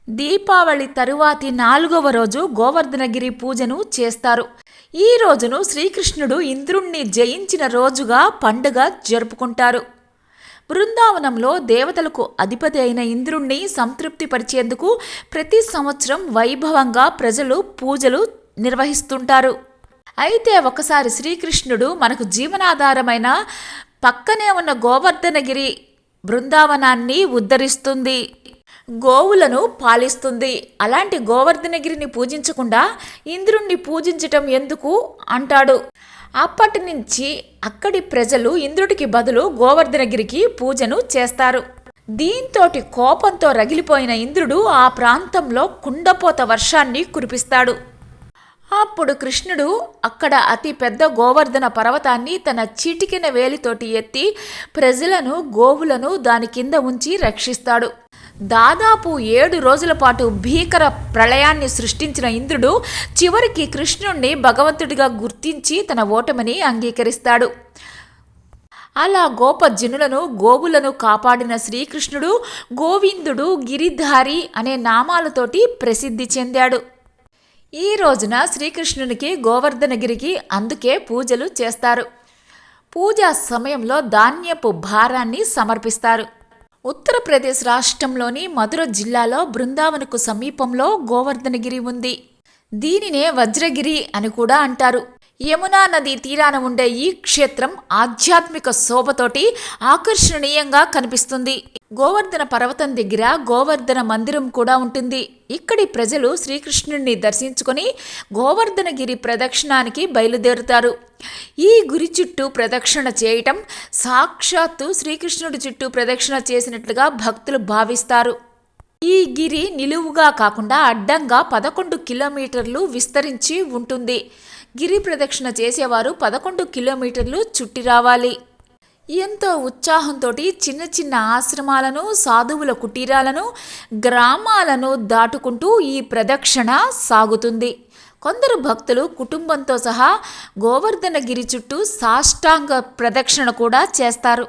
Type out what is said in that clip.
దీపావళి తరువాతి 4వ రోజు గోవర్ధనగిరి పూజను చేస్తారు. ఈ రోజును శ్రీకృష్ణుడు ఇంద్రుణ్ణి జయించిన రోజుగా పండుగ జరుపుకుంటారు. బృందావనంలో దేవతలకు అధిపతి అయిన ఇంద్రుణ్ణి సంతృప్తిపరిచేందుకు ప్రతి సంవత్సరం వైభవంగా ప్రజలు పూజలు నిర్వహిస్తుంటారు. అయితే ఒకసారి శ్రీకృష్ణుడు మనకు జీవనాధారమైన పక్కనే ఉన్న గోవర్ధనగిరి బృందావనాన్ని ఉద్ధరిస్తుంది, గోవులను పాలిస్తుంది. అలాంటి గోవర్ధనగిరిని పూజించకుండా ఇంద్రుణ్ణి పూజించటం ఎందుకు అంటాడు. అప్పటి నుంచి అక్కడి ప్రజలు ఇంద్రుడికి బదులు గోవర్ధనగిరికి పూజను చేస్తారు. దీంతోటి కోపంతో రగిలిపోయిన ఇంద్రుడు ఆ ప్రాంతంలో కుండపోత వర్షాన్ని కురిపిస్తాడు. అప్పుడు కృష్ణుడు అక్కడ అతి పెద్ద గోవర్ధన పర్వతాన్ని తన చిటికెన వేలితోటి ఎత్తి ప్రజలను, గోవులను దాని కింద ఉంచి రక్షిస్తాడు. దాదాపు 7 రోజుల పాటు భీకర ప్రళయాన్ని సృష్టించిన ఇంద్రుడు చివరికి కృష్ణుణ్ణి భగవంతుడిగా గుర్తించి తన ఓటమిని అంగీకరిస్తాడు. అలా గోపజనులను, గోవులను కాపాడిన శ్రీకృష్ణుడు గోవిందుడు, గిరిధారి అనే నామాలతోటి ప్రసిద్ధి చెందాడు. ఈ రోజున శ్రీకృష్ణునికి గోవర్ధనగిరికి అందుకే పూజలు చేస్తారు. పూజా సమయంలో ధాన్యపు భారాన్ని సమర్పిస్తారు. ఉత్తరప్రదేశ్ రాష్ట్రంలోని మధుర జిల్లాలో బృందావనకు సమీపంలో గోవర్ధనగిరి ఉంది. దీనినే వజ్రగిరి అని కూడా అంటారు. యమునా నది తీరాన ఉండే ఈ క్షేత్రం ఆధ్యాత్మిక శోభతోటి ఆకర్షణీయంగా కనిపిస్తుంది. గోవర్ధన పర్వతం దగ్గర గోవర్ధన మందిరం కూడా ఉంటుంది. ఇక్కడి ప్రజలు శ్రీకృష్ణుడిని దర్శించుకొని గోవర్ధనగిరి ప్రదక్షిణానికి బయలుదేరుతారు. ఈ గురి చుట్టూ ప్రదక్షిణ చేయటం సాక్షాత్తు శ్రీకృష్ణుడి చుట్టూ ప్రదక్షిణ చేసినట్లుగా భక్తులు భావిస్తారు. ఈ గిరి నిలువుగా కాకుండా అడ్డంగా 11 కిలోమీటర్లు విస్తరించి ఉంటుంది. గిరి ప్రదక్షిణ చేసేవారు 11 కిలోమీటర్లు చుట్టి రావాలి. ఎంతో ఉత్సాహంతో చిన్న చిన్న ఆశ్రమాలను, సాధువుల కుటీరాలను, గ్రామాలను దాటుకుంటూ ఈ ప్రదక్షిణ సాగుతుంది. కొందరు భక్తులు కుటుంబంతో సహా గోవర్ధనగిరి చుట్టూ సాష్టాంగ ప్రదక్షిణ కూడా చేస్తారు.